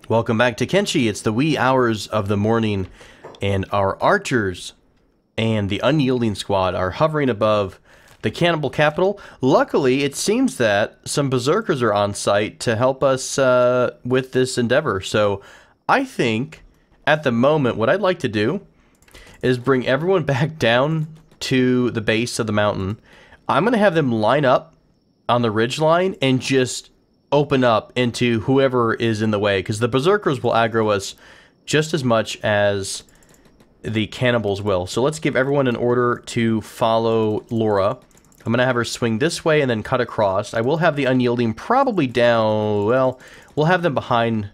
Welcome back to Kenshi. It's the wee hours of the morning, and our archers and the unyielding squad are hovering above the cannibal capital. Luckily, it seems that some berserkers are on site to help us with this endeavor. So I think at the moment what I'd like to do is bring everyone back down to the base of the mountain. I'm going to have them line up on the ridge line and just open up into whoever is in the way, because the berserkers will aggro us just as much as the cannibals will. So let's give everyone an order to follow Laura. I'm going to have her swing this way and then cut across. I will have the unyielding probably down. Well, we'll have them behind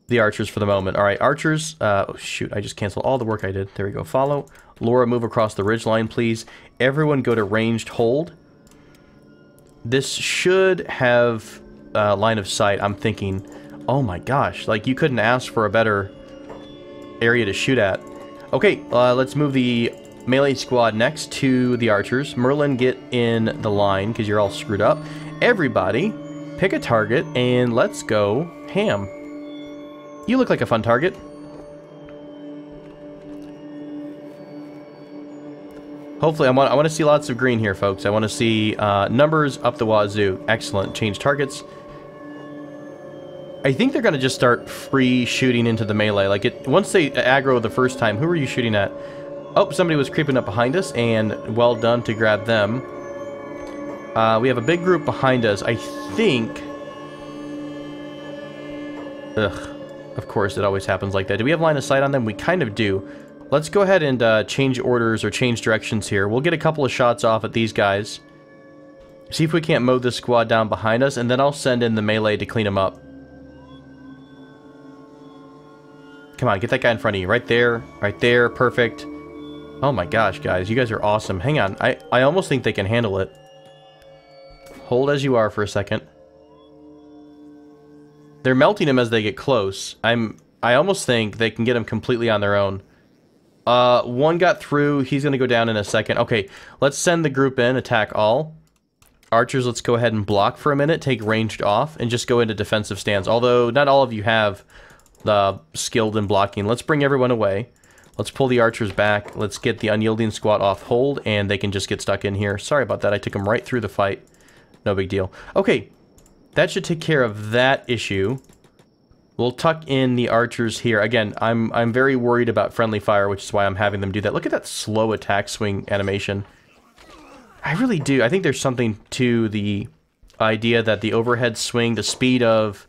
the archers for the moment. All right, archers. Oh, shoot. I just canceled all the work I did. There we go. Follow. Laura, move across the ridge line, please. Everyone go to ranged hold. This should have line of sight. I'm thinking, oh my gosh, like you couldn't ask for a better area to shoot at. Okay, let's move the melee squad next to the archers. Merlin, get in the line because you're all screwed up. Everybody, pick a target and let's go ham. You look like a fun target. Hopefully, I want to see lots of green here, folks. I want to see numbers up the wazoo. Excellent. Change targets. I think they're going to just start free shooting into the melee. Like, once they aggro the first time, who are you shooting at? Oh, somebody was creeping up behind us, and well done to grab them. We have a big group behind us. I think... Ugh. Of course, it always happens like that. Do we have line of sight on them? We kind of do. Let's go ahead and change orders or change directions here. We'll get a couple of shots off at these guys. See if we can't mow this squad down behind us, and then I'll send in the melee to clean them up. Come on, get that guy in front of you. Right there, perfect. Oh my gosh, guys, you guys are awesome. Hang on, I almost think they can handle it. Hold as you are for a second. They're melting him as they get close. I almost think they can get him completely on their own. One got through. He's going to go down in a second. Okay, let's send the group in. Attack all. Archers, let's go ahead and block for a minute. Take ranged off and just go into defensive stance. Although, not all of you have the skilled in blocking. Let's bring everyone away. Let's pull the archers back. Let's get the unyielding squad off hold, and they can just get stuck in here. Sorry about that. I took them right through the fight. No big deal. Okay, that should take care of that issue. We'll tuck in the archers here. Again, I'm very worried about friendly fire, which is why I'm having them do that. Look at that slow attack swing animation. I really do. I think there's something to the idea that the overhead swing, the speed of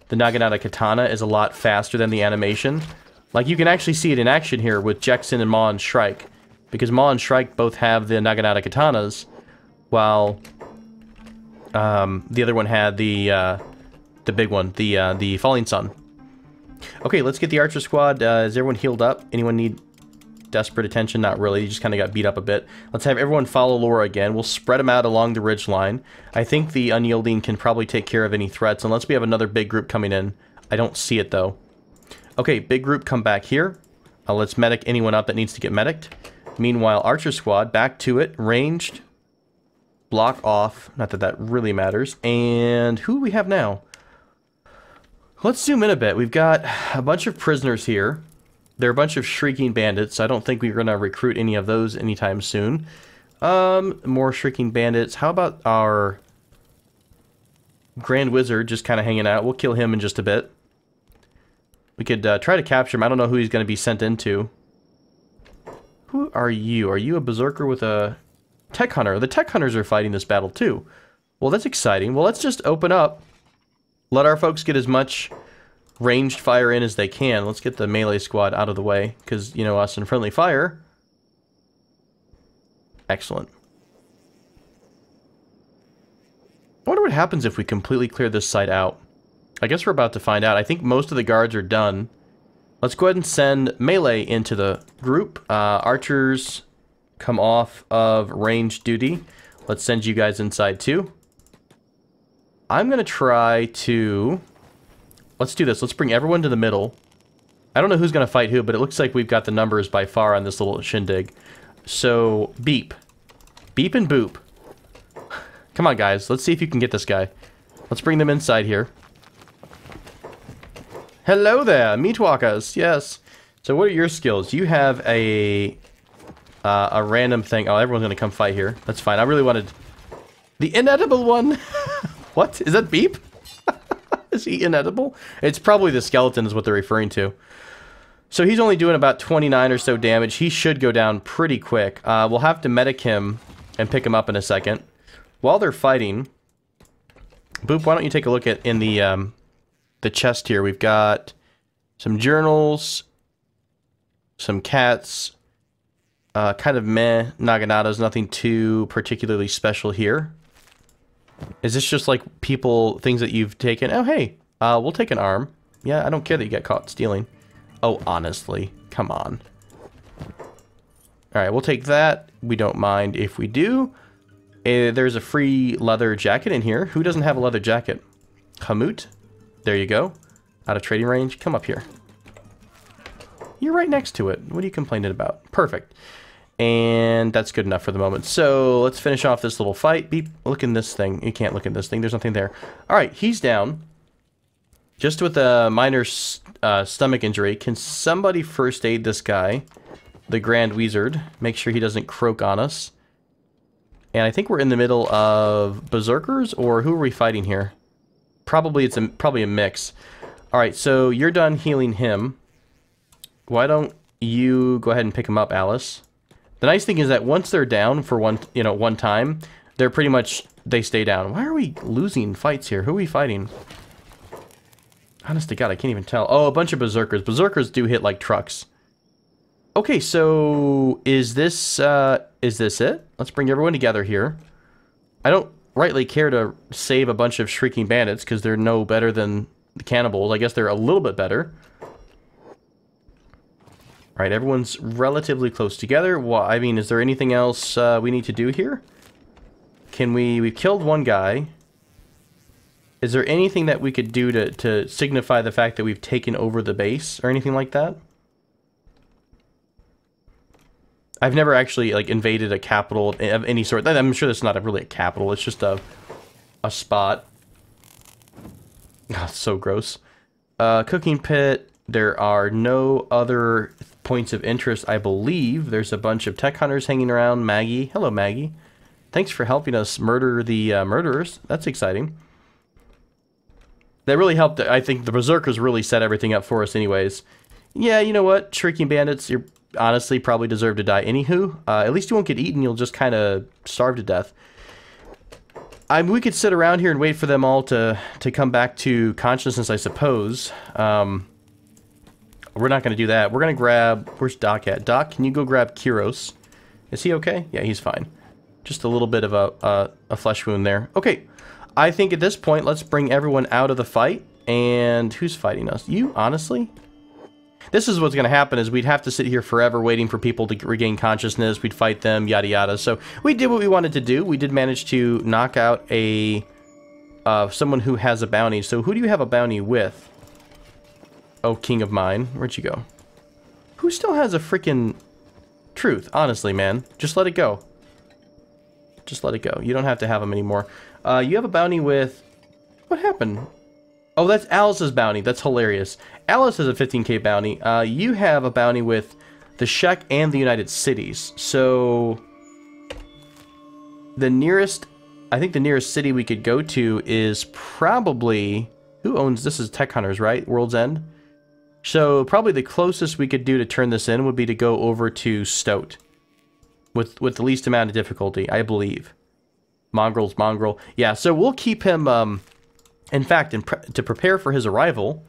the Naginata Katana is a lot faster than the animation. Like, you can actually see it in action here with Jackson and Ma and Shrike. Because Ma and Shrike both have the Naginata Katanas, while the other one had the big one, the Falling Sun. Okay, let's get the archer squad. Is everyone healed up? Anyone need desperate attention? Not really. You just kind of got beat up a bit. Let's have everyone follow Laura again. We'll spread them out along the ridge line. I think the unyielding can probably take care of any threats, unless we have another big group coming in. I don't see it, though. Okay, big group, come back here. Let's medic anyone up that needs to get medicked. Meanwhile, archer squad, back to it. Ranged. Block off. Not that that really matters. And who do we have now? Let's zoom in a bit. We've got a bunch of prisoners here. They're a bunch of shrieking bandits. I don't think we're going to recruit any of those anytime soon. More shrieking bandits. How about our Grand Wizard just kind of hanging out? We'll kill him in just a bit. We could try to capture him. I don't know who he's going to be sent into. Who are you? Are you a berserker with a tech hunter? The tech hunters are fighting this battle too. Well, that's exciting. Well, let's just open up. Let our folks get as much ranged fire in as they can. Let's get the melee squad out of the way, because, you know, us and friendly fire. Excellent. I wonder what happens if we completely clear this site out. I guess we're about to find out. I think most of the guards are done. Let's go ahead and send melee into the group. Archers come off of range duty. Let's send you guys inside too. I'm going to try to... Let's do this. Let's bring everyone to the middle. I don't know who's going to fight who, but it looks like we've got the numbers by far on this little shindig. So, beep. Beep and boop. Come on, guys. Let's see if you can get this guy. Let's bring them inside here. Hello there, meatwalkers. Yes. So what are your skills? You have a random thing. Oh, everyone's gonna come fight here. That's fine. I really wanted the inedible one. What? Is that Beep? Is he inedible? It's probably the skeleton is what they're referring to. So he's only doing about 29 or so damage. He should go down pretty quick. We'll have to medic him and pick him up in a second. While they're fighting, Boop, why don't you take a look at in the chest here? We've got some journals, some cats, kind of meh Naganatas, nothing too particularly special here. Is this just like things that you've taken? Oh, hey, we'll take an arm. Yeah, I don't care that you got caught stealing. Oh, honestly, come on. All right, we'll take that. We don't mind if we do. There's a free leather jacket in here. Who doesn't have a leather jacket? Hamut. There you go. Out of trading range. Come up here. You're right next to it. What are you complaining about? Perfect. And that's good enough for the moment. So let's finish off this little fight. Beep. Look in this thing. You can't look in this thing. There's nothing there. All right, he's down. Just with a minor stomach injury. Can somebody first aid this guy? The Grand Wizard. Make sure he doesn't croak on us. And I think we're in the middle of berserkers, or who are we fighting here? Probably it's probably a mix. All right, so you're done healing him. Why don't you go ahead and pick him up, Alice? The nice thing is that once they're down for one time, they're pretty much they stay down. Why are we losing fights here? Who are we fighting? Honest to God, I can't even tell. Oh, a bunch of berserkers. Berserkers do hit like trucks. Okay, so is this it? Let's bring everyone together here. I don't rightly care to save a bunch of shrieking bandits because they're no better than the cannibals. I guess they're a little bit better. All right, everyone's relatively close together. Well, I mean, is there anything else we need to do here? We've killed one guy. Is there anything that we could do to signify the fact that we've taken over the base or anything like that? I've never actually like invaded a capital of any sort. I'm sure that's not really a capital. It's just a spot. Oh, it's so gross. Cooking pit. There are no other points of interest, I believe. There's a bunch of tech hunters hanging around. Maggie. Hello, Maggie. Thanks for helping us murder the murderers. That's exciting. That really helped. I think the berserkers really set everything up for us anyways. Yeah, you know what? Shrieking bandits, you honestly probably deserve to die anywho. At least you won't get eaten. You'll just kind of starve to death. We could sit around here and wait for them all to come back to consciousness, I suppose. We're not going to do that. We're going to grab... Where's Doc at? Doc, can you go grab Kiros? Is he okay? Yeah, he's fine. Just a little bit of a flesh wound there. Okay. I think at this point, let's bring everyone out of the fight. And who's fighting us? You, honestly? This is what's going to happen is we'd have to sit here forever waiting for people to regain consciousness. We'd fight them, yada yada. So we did what we wanted to do. We did manage to knock out someone who has a bounty. So who do you have a bounty with? Oh, king of mine. Where'd you go? Who still has a freaking truth? Honestly, man. Just let it go. Just let it go. You don't have to have them anymore. You have a bounty with... What happened? Oh, that's Alice's bounty. That's hilarious. Alice has a 15k bounty. You have a bounty with the Czech and the United Cities. So... the nearest... I think the nearest city we could go to is probably... Who owns... This is Tech Hunters, right? World's End? So probably the closest we could do to turn this in would be to go over to Stoat. With the least amount of difficulty, I believe. Mongrel. Yeah, so we'll keep him... in fact, to prepare for his arrival,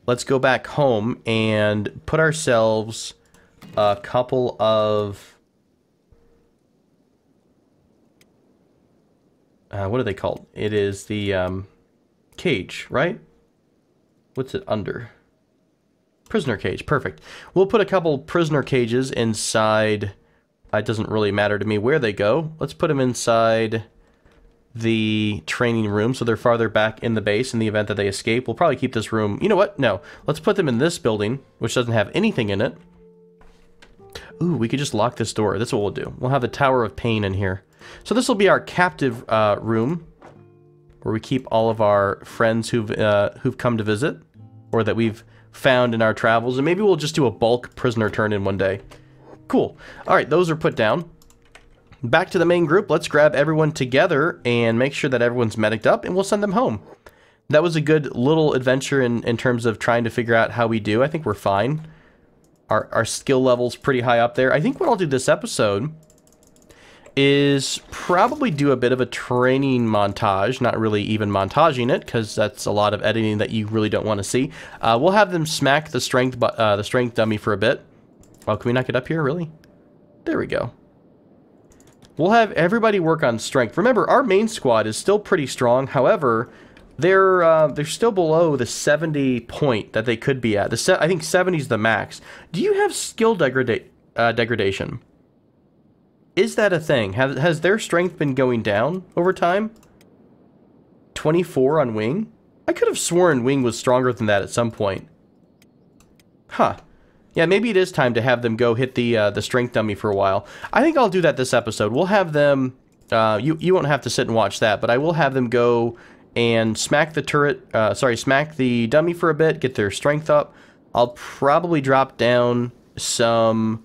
let's go back home and put ourselves a couple of... what are they called? It is the cage, right? What's it under? Prisoner cage, perfect. We'll put a couple prisoner cages inside... It doesn't really matter to me where they go. Let's put them inside the training room so they're farther back in the base in the event that they escape. We'll probably keep this room... You know what? No. Let's put them in this building, which doesn't have anything in it. Ooh, we could just lock this door. That's what we'll do. We'll have the Tower of Pain in here. So this will be our captive room, where we keep all of our friends who've come to visit. or that we've found in our travels, and maybe we'll just do a bulk prisoner turn-in one day. Cool. All right, those are put down. Back to the main group. Let's grab everyone together and make sure that everyone's mediced up, and we'll send them home. That was a good little adventure in terms of trying to figure out how we do. I think we're fine. Our skill level's pretty high up there. I think what I'll do this episode is probably do a bit of a training montage. Not really even montaging it, because that's a lot of editing that you really don't want to see. We'll have them smack the strength dummy for a bit. Oh, can we not get up here, really? There we go. We'll have everybody work on strength. Remember, our main squad is still pretty strong. However, they're still below the 70 point that they could be at. I think 70 is the max. Do you have skill degradation? Is that a thing? Has their strength been going down over time? 24 on Wing? I could have sworn Wing was stronger than that at some point. Huh. Yeah, maybe it is time to have them go hit the strength dummy for a while. I think I'll do that this episode. We'll have them... you won't have to sit and watch that, but I will have them go and smack the smack the dummy for a bit, get their strength up. I'll probably drop down some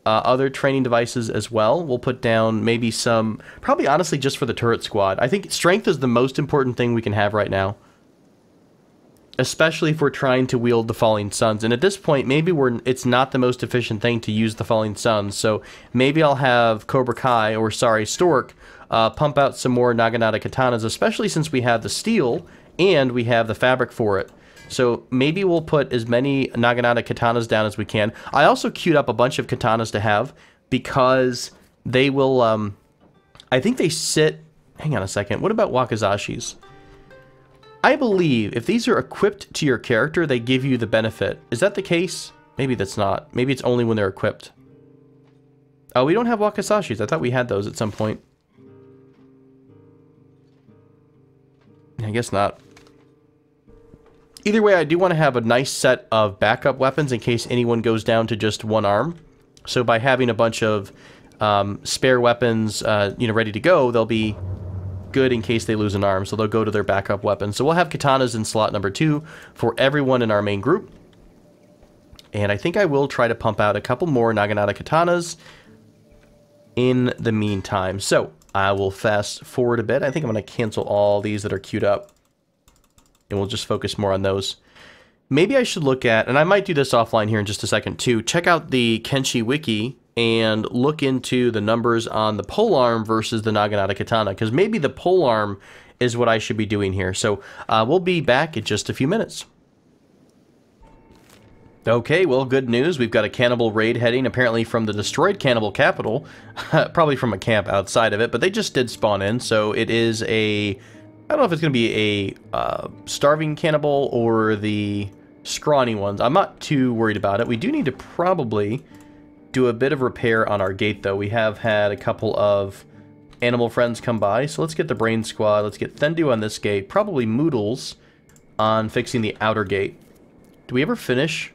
other training devices as well. We'll put down maybe some... Probably, honestly, just for the turret squad. I think strength is the most important thing we can have right now. Especially if we're trying to wield the Falling Suns. And at this point, maybe it's not the most efficient thing to use the Falling Suns. So maybe I'll have Cobra Kai, or sorry, Stork, pump out some more Naginata Katanas, especially since we have the steel and we have the fabric for it. So maybe we'll put as many Naginata Katanas down as we can. I also queued up a bunch of Katanas to have because they will, I think they sit... Hang on a second. What about Wakizashis? I believe if these are equipped to your character, they give you the benefit. Is that the case? Maybe that's not. Maybe it's only when they're equipped. Oh, we don't have Wakizashis. I thought we had those at some point. I guess not. Either way, I do want to have a nice set of backup weapons in case anyone goes down to just one arm. So by having a bunch of spare weapons, ready to go, they'll be good in case they lose an arm. So they'll go to their backup weapons. So we'll have katanas in slot number 2 for everyone in our main group. And I think I will try to pump out a couple more Naginata Katanas in the meantime. So I will fast forward a bit. I think I'm going to cancel all these that are queued up. And we'll just focus more on those. Maybe I should look at, and I might do this offline here in just a second too, check out the Kenshi wiki and look into the numbers on the polearm versus the Naginata Katana, because maybe the polearm is what I should be doing here. So we'll be back in just a few minutes. Okay, well, good news. We've got a cannibal raid heading, apparently from the destroyed cannibal capital. Probably from a camp outside of it, but they just did spawn in, so it is a... I don't know if it's going to be a starving cannibal or the scrawny ones. I'm not too worried about it. We do need to probably do a bit of repair on our gate, though. We have had a couple of animal friends come by, so let's get the Brain Squad. Let's get Thendu on this gate. Probably Moodles on fixing the outer gate. Do we ever finish?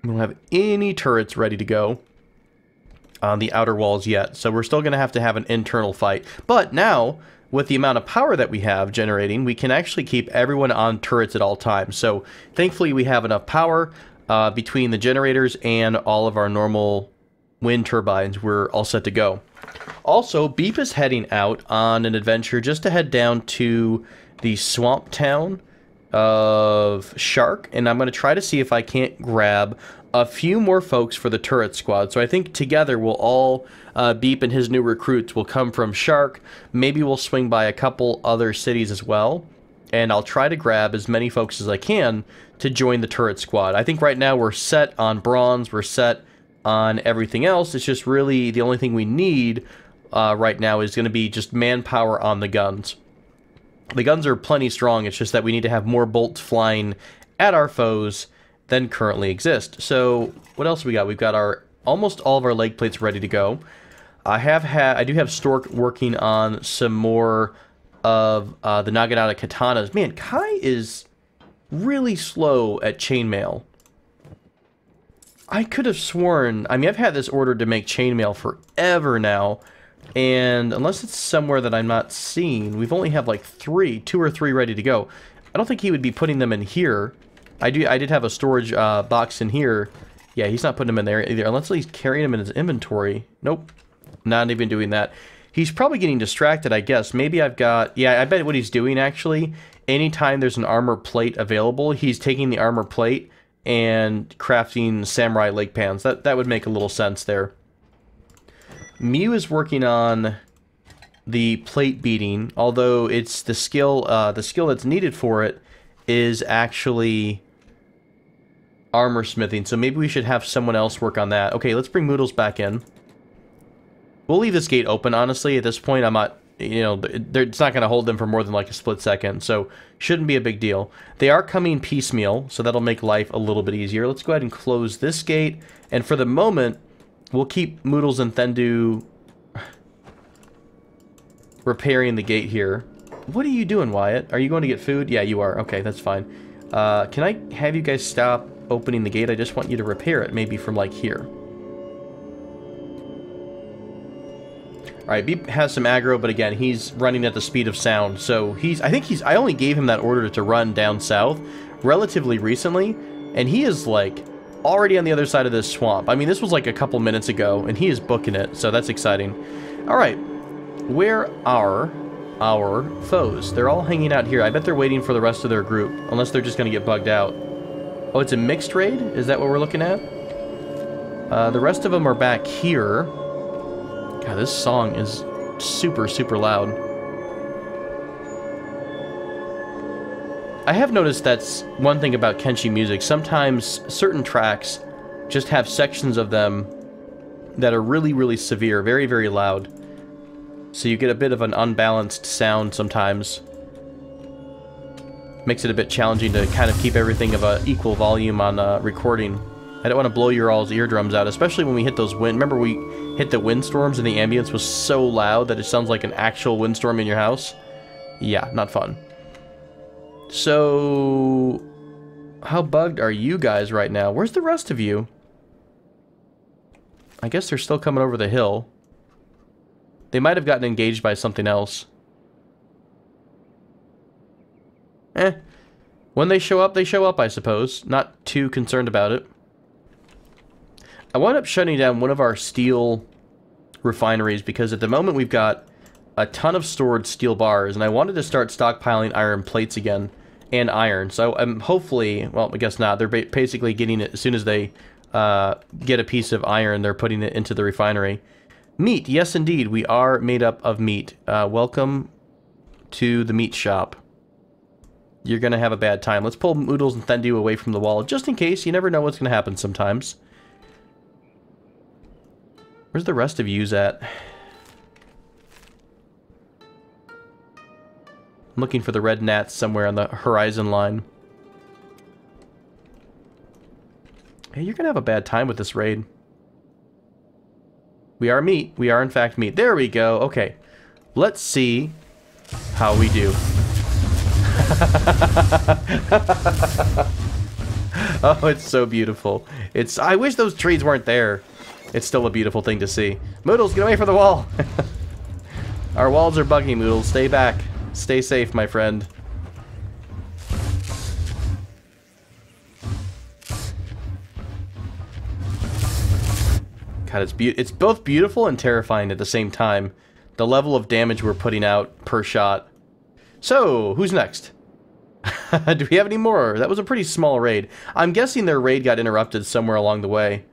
We don't have any turrets ready to go on the outer walls yet, so we're still going to have an internal fight. But now, with the amount of power that we have generating, we can actually keep everyone on turrets at all times. So thankfully we have enough power between the generators and all of our normal wind turbines. We're all set to go. Also, Beep is heading out on an adventure just to head down to the swamp town of Shark, and I'm going to try to see if I can't grab a few more folks for the turret squad. So I think together we'll all, Beep and his new recruits will come from Shark. Maybe we'll swing by a couple other cities as well, and I'll try to grab as many folks as I can to join the turret squad. I think right now we're set on bronze, we're set on everything else. It's just really the only thing we need right now is going to be just manpower on the guns. The guns are plenty strong, it's just that we need to have more bolts flying at our foes than currently exist. So, what else we got? We've got almost all of our leg plates ready to go. I do have Stork working on some more of the Naginata Katanas. Man, Kai is really slow at chainmail. I could have sworn, I mean, I've had this ordered to make chainmail forever now, and unless it's somewhere that I'm not seeing, we've only have like 2 or 3 ready to go. I don't think he would be putting them in here. I did have a storage box in here. Yeah, he's not putting them in there either, unless he's carrying them in his inventory. Nope, not even doing that. He's probably getting distracted, I guess. Maybe I've got... Yeah, I bet what he's doing, actually, anytime there's an armor plate available, he's taking the armor plate and crafting samurai leg pans. That would make a little sense there. Mew is working on the plate beating, although it's the skill that's needed for it is actually armor smithing. So maybe we should have someone else work on that. Okay, let's bring Moodles back in. We'll leave this gate open, honestly. At this point, I'm not, you know, it's not going to hold them for more than like a split second, so shouldn't be a big deal. They are coming piecemeal, so that'll make life a little bit easier. Let's go ahead and close this gate, and for the moment, we'll keep Moodles and Thendu repairing the gate here. What are you doing, Wyatt? Are you going to get food? Yeah, you are. Okay, that's fine. Can I have you guys stop opening the gate? I just want you to repair it, maybe from like here. Alright, Beep has some aggro, but again, he's running at the speed of sound, so I only gave him that order to run down south relatively recently, and he is, like, already on the other side of this swamp. I mean, this was, like, a couple minutes ago, and he is booking it, so that's exciting. Alright, where are our foes? They're all hanging out here. I bet they're waiting for the rest of their group, unless they're just gonna get bugged out. Oh, it's a mixed raid? Is that what we're looking at? The rest of them are back here. God, this song is super, super loud. I have noticed that's one thing about Kenshi music. Sometimes certain tracks just have sections of them that are really, really severe, very, very loud. So you get a bit of an unbalanced sound sometimes. Makes it a bit challenging to kind of keep everything of an equal volume on recording. I don't want to blow your all's eardrums out, especially when we hit those wind... Remember we hit the windstorms and the ambience was so loud that it sounds like an actual windstorm in your house? Yeah, not fun. So... how bugged are you guys right now? Where's the rest of you? I guess they're still coming over the hill. They might have gotten engaged by something else. When they show up, I suppose. Not too concerned about it. I wound up shutting down one of our steel refineries because at the moment we've got a ton of stored steel bars, and I wanted to start stockpiling iron plates again, and iron. So I'm hopefully, well, I guess not. They're basically getting it as soon as they get a piece of iron, they're putting it into the refinery. Meat, yes indeed, we are made up of meat. Welcome to the meat shop. You're gonna have a bad time. Let's pull Moodles and Thendu away from the wall, just in case. You never know what's gonna happen sometimes. Where's the rest of yous at? I'm looking for the red gnats somewhere on the horizon line. Hey, you're gonna have a bad time with this raid. We are meat. We are, in fact, meat. There we go. Okay. Let's see how we do. Oh, it's so beautiful. I wish those trees weren't there. It's still a beautiful thing to see. Moodles, get away from the wall! Our walls are bugging, Moodles. Stay back. Stay safe, my friend. God, it's both beautiful and terrifying at the same time. The level of damage we're putting out per shot. So, who's next? Do we have any more? That was a pretty small raid. I'm guessing their raid got interrupted somewhere along the way.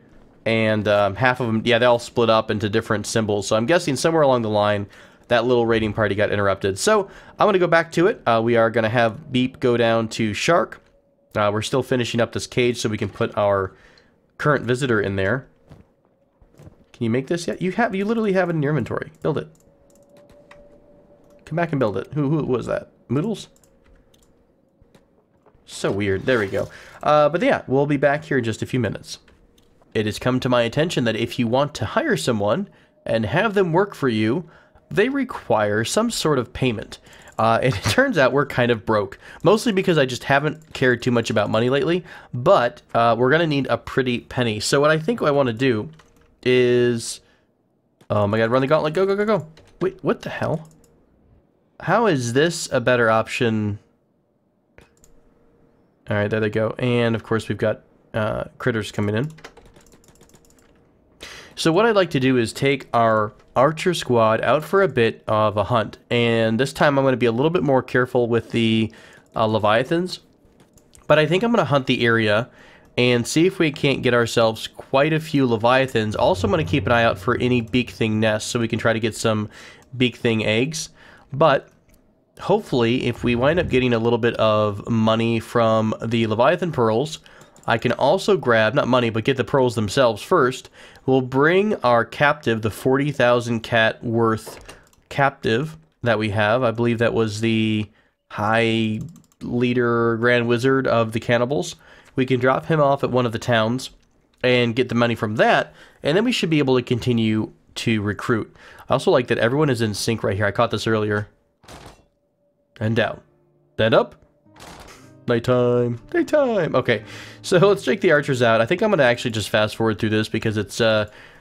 And half of them, yeah, they all split up into different symbols. So I'm guessing somewhere along the line, that little raiding party got interrupted. So I'm going to go back to it. We are going to have Beep go down to Shark. We're still finishing up this cage so we can put our current visitor in there. Can you make this yet? You literally have it in your inventory. Build it. Come back and build it. Who was that? Moodles? So weird. There we go. But yeah, we'll be back here in just a few minutes. It has come to my attention that if you want to hire someone and have them work for you, they require some sort of payment. And it turns out we're kind of broke. Mostly because I just haven't cared too much about money lately. But we're going to need a pretty penny. So what I think I want to do is... oh my god, run the gauntlet. Go, go, go, go. Wait, what the hell? How is this a better option All right, there they go. And of course, we've got critters coming in. So what I'd like to do is take our archer squad out for a bit of a hunt. And this time I'm going to be a little bit more careful with the leviathans. But I think I'm going to hunt the area and see if we can't get ourselves quite a few leviathans. Also, I'm going to keep an eye out for any beak thing nests so we can try to get some beak thing eggs. But hopefully, if we wind up getting a little bit of money from the leviathan pearls, I can also grab, not money, but get the pearls themselves first. We'll bring our captive, the 40,000 cat worth captive that we have. I believe that was the high leader grand wizard of the cannibals. We can drop him off at one of the towns and get the money from that, and then we should be able to continue to recruit. I also like that everyone is in sync right here. I caught this earlier. And down. Then up. Nighttime. Daytime. Okay, so let's take the archers out. I think I'm going to actually just fast forward through this because it's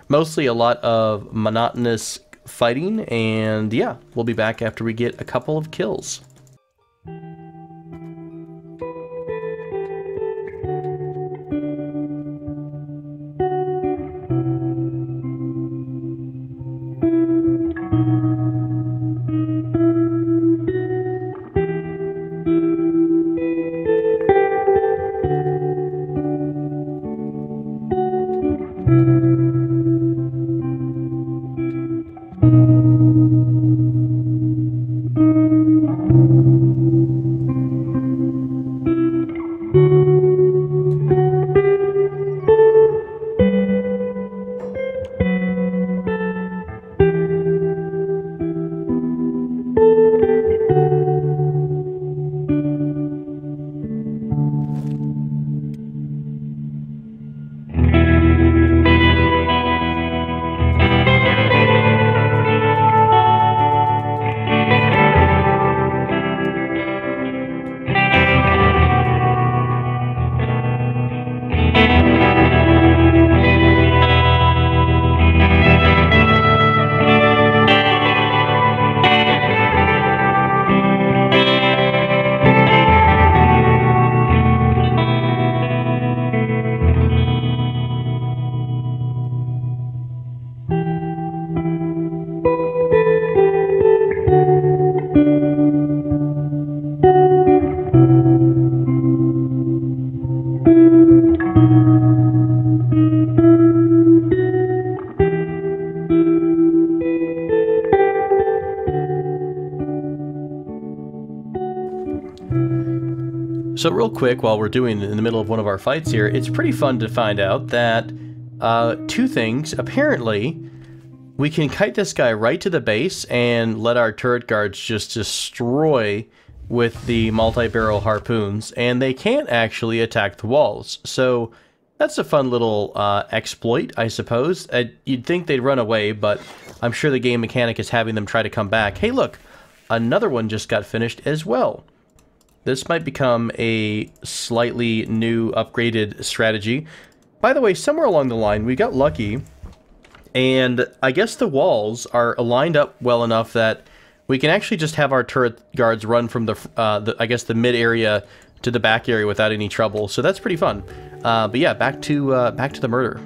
mostly a lot of monotonous fighting. And yeah, we'll be back after we get a couple of kills. So real quick, while we're doing in the middle of one of our fights here, it's pretty fun to find out that two things. Apparently, we can kite this guy right to the base and let our turret guards just destroy with the multi-barrel harpoons, and they can't actually attack the walls. So that's a fun little exploit, I suppose. You'd think they'd run away, but I'm sure the game mechanic is having them try to come back. Hey, look, another one just got finished as well. This might become a slightly new, upgraded strategy. By the way, somewhere along the line, we got lucky, and I guess the walls are aligned up well enough that we can actually just have our turret guards run from I guess the mid area to the back area without any trouble. So that's pretty fun. But yeah, back to the murder.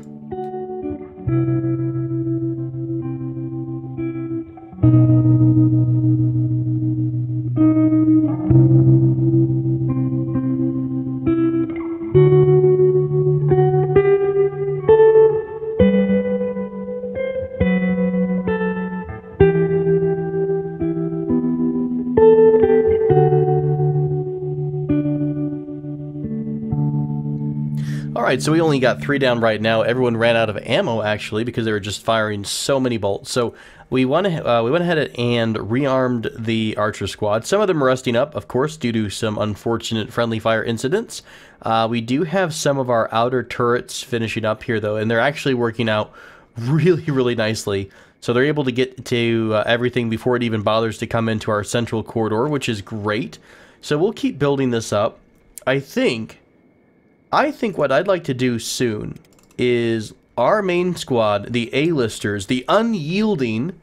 Alright, so we only got 3 down right now. Everyone ran out of ammo, actually, because they were just firing so many bolts. So we went ahead and rearmed the archer squad. Some of them are rusting up, of course, due to some unfortunate friendly fire incidents. We do have some of our outer turrets finishing up here, though, and they're actually working out really, really nicely. So they're able to get to everything before it even bothers to come into our central corridor, which is great. So we'll keep building this up. I think what I'd like to do soon is our main squad, the A-listers, the unyielding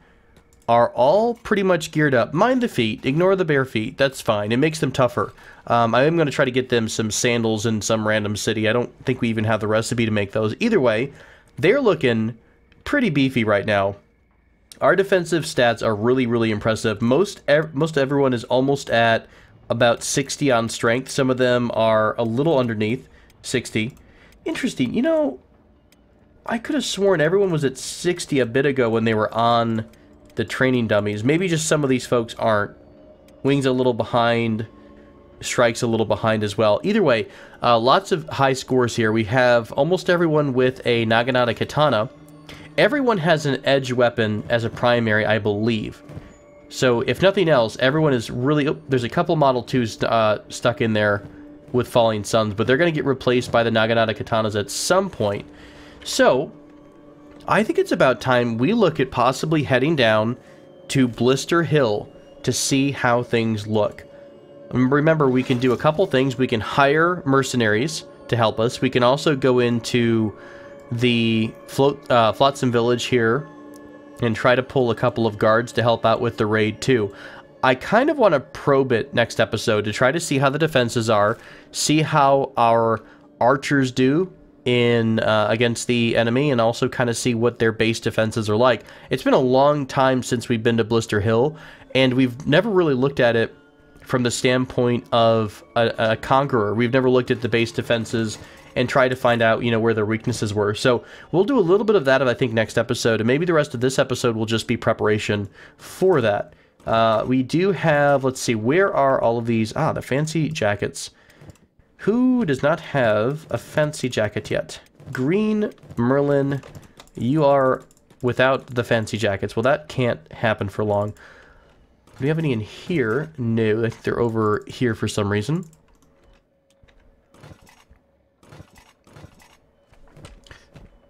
are all pretty much geared up. Mind the feet. Ignore the bare feet. That's fine. It makes them tougher. I am going to try to get them some sandals in some random city. I don't think we even have the recipe to make those. Either way, they're looking pretty beefy right now. Our defensive stats are really, really impressive. Most everyone is almost at about 60 on strength. Some of them are a little underneath 60. Interesting. You know, I could have sworn everyone was at 60 a bit ago when they were on the training dummies. Maybe just some of these folks aren't. Wings a little behind. Strike's a little behind as well. Either way, lots of high scores here. We have almost everyone with a Naginata Katana. Everyone has an edge weapon as a primary, I believe. So, if nothing else, everyone is really... Oh, there's a couple Model 2s stuck in there with Falling Suns, but they're going to get replaced by the Naginata Katanas at some point. So, I think it's about time we look at possibly heading down to Blister Hill to see how things look. Remember, we can do a couple things. We can hire mercenaries to help us. We can also go into the Flotsam Village here and try to pull a couple of guards to help out with the raid too. I kind of want to probe it next episode to try to see how the defenses are, see how our archers do in against the enemy, and also kind of see what their base defenses are like. It's been a long time since we've been to Blister Hill, and we've never really looked at it from the standpoint of a conqueror. We've never looked at the base defenses and try to find out, you know, where their weaknesses were. So we'll do a little bit of that, I think, next episode, and maybe the rest of this episode will just be preparation for that. We do have, let's see, where are all of these? Ah, the fancy jackets. Who does not have a fancy jacket yet? Green Merlin, you are without the fancy jackets. Well, that can't happen for long. Do we have any in here? No, I think they're over here for some reason.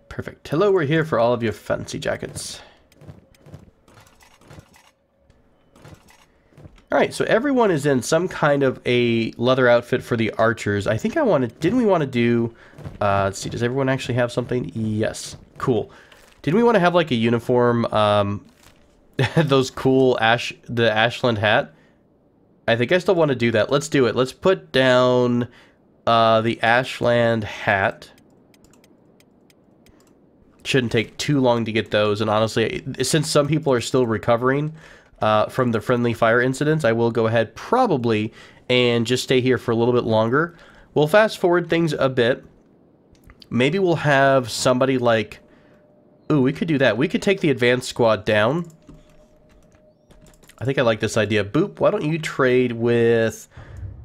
Perfect. Hello, we're here for all of your fancy jackets. Alright, so everyone is in some kind of a leather outfit for the archers. I think I wanted... Didn't we want to do... let's see, does everyone actually have something? Yes. Cool. Didn't we want to have, like, a uniform, those cool the Ashland hat? I think I still want to do that. Let's do it. Let's put down the Ashland hat. Shouldn't take too long to get those, and honestly, since some people are still recovering from the friendly fire incidents, I will go ahead probably and just stay here for a little bit longer. We'll fast forward things a bit. Maybe we'll have somebody like... Ooh, we could do that. We could take the advanced squad down. I think I like this idea. Boop, why don't you trade with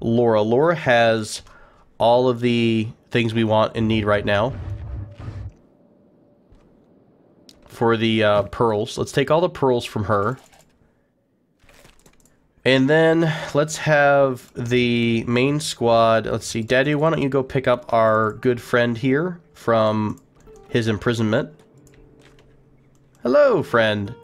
Laura? Laura has all of the things we want and need right now. For the pearls. Let's take all the pearls from her. And then let's have the main squad. Let's see, Daddy, why don't you go pick up our good friend here from his imprisonment. Hello, friend.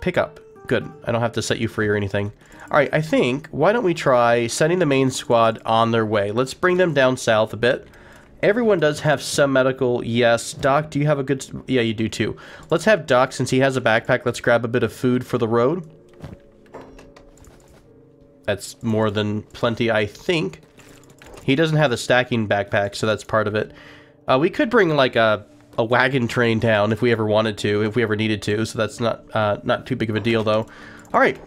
Pick up. Good. I don't have to set you free or anything. Alright, I think, why don't we try sending the main squad on their way. Let's bring them down south a bit. Everyone does have some medical. Yes. Doc, do you have a good... Yeah, you do too. Let's have Doc, since he has a backpack, let's grab a bit of food for the road. That's more than plenty, I think. He doesn't have the stacking backpack, so that's part of it. We could bring, like, a wagon train down if we ever wanted to, if we ever needed to, so that's not too big of a deal, though. Alright,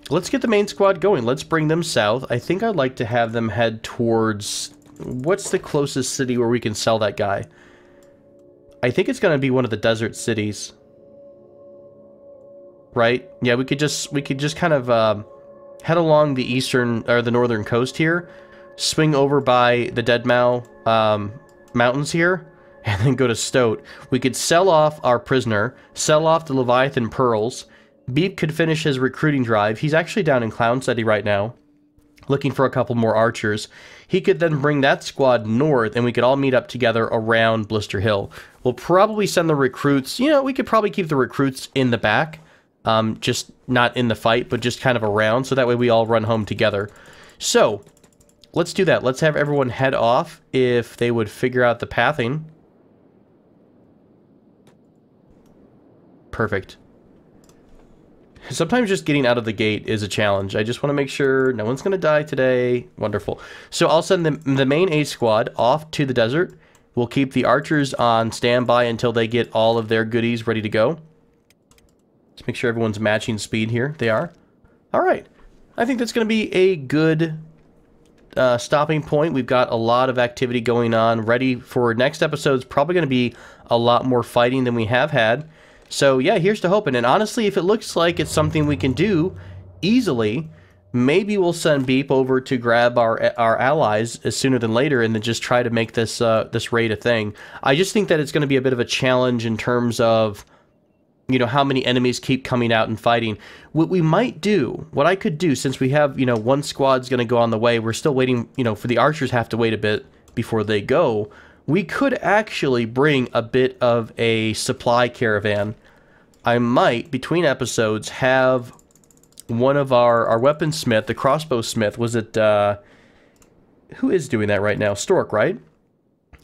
let's get the main squad going. Let's bring them south. I think I'd like to have them head towards... What's the closest city where we can sell that guy? I think it's going to be one of the desert cities. Right? Yeah, we could just kind of head along the eastern or the northern coast here, swing over by the Deadmau mountains here, and then go to Stoat. We could sell off our prisoner, sell off the Leviathan pearls. Beep could finish his recruiting drive. He's actually down in Clown City right now, looking for a couple more archers. He could then bring that squad north, and we could all meet up together around Blister Hill. We'll probably send the recruits... You know, we could probably keep the recruits in the back. Just not in the fight, but just kind of around, so that way we all run home together. So, let's do that. Let's have everyone head off if they would figure out the pathing. Perfect. Sometimes just getting out of the gate is a challenge. I just want to make sure no one's going to die today. Wonderful. So I'll send the main A squad off to the desert. We'll keep the archers on standby until they get all of their goodies ready to go. Let's make sure everyone's matching speed here. They are. All right. I think that's going to be a good stopping point. We've got a lot of activity going on. Ready for next episode's probably going to be a lot more fighting than we have had. So yeah, here's to hoping. And honestly, if it looks like it's something we can do easily, maybe we'll send Beep over to grab our allies as sooner than later, and then just try to make this this raid a thing. I just think that it's going to be a bit of a challenge in terms of, you know, how many enemies keep coming out and fighting. What we might do, what I could do, since we have, you know, one squad's going to go on the way, we're still waiting, you know, for the archers have to wait a bit before they go. We could actually bring a bit of a supply caravan. I might, between episodes, have one of our weaponsmith, the crossbow smith, was it, who is doing that right now? Stork, right?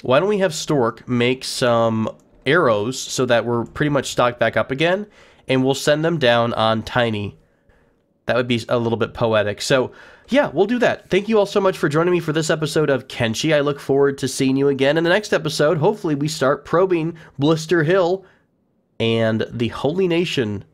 Why don't we have Stork make some arrows so that we're pretty much stocked back up again, and we'll send them down on Tiny. That would be a little bit poetic. So, yeah, we'll do that. Thank you all so much for joining me for this episode of Kenshi. I look forward to seeing you again in the next episode. Hopefully we start probing Blister Hill and the Holy Nation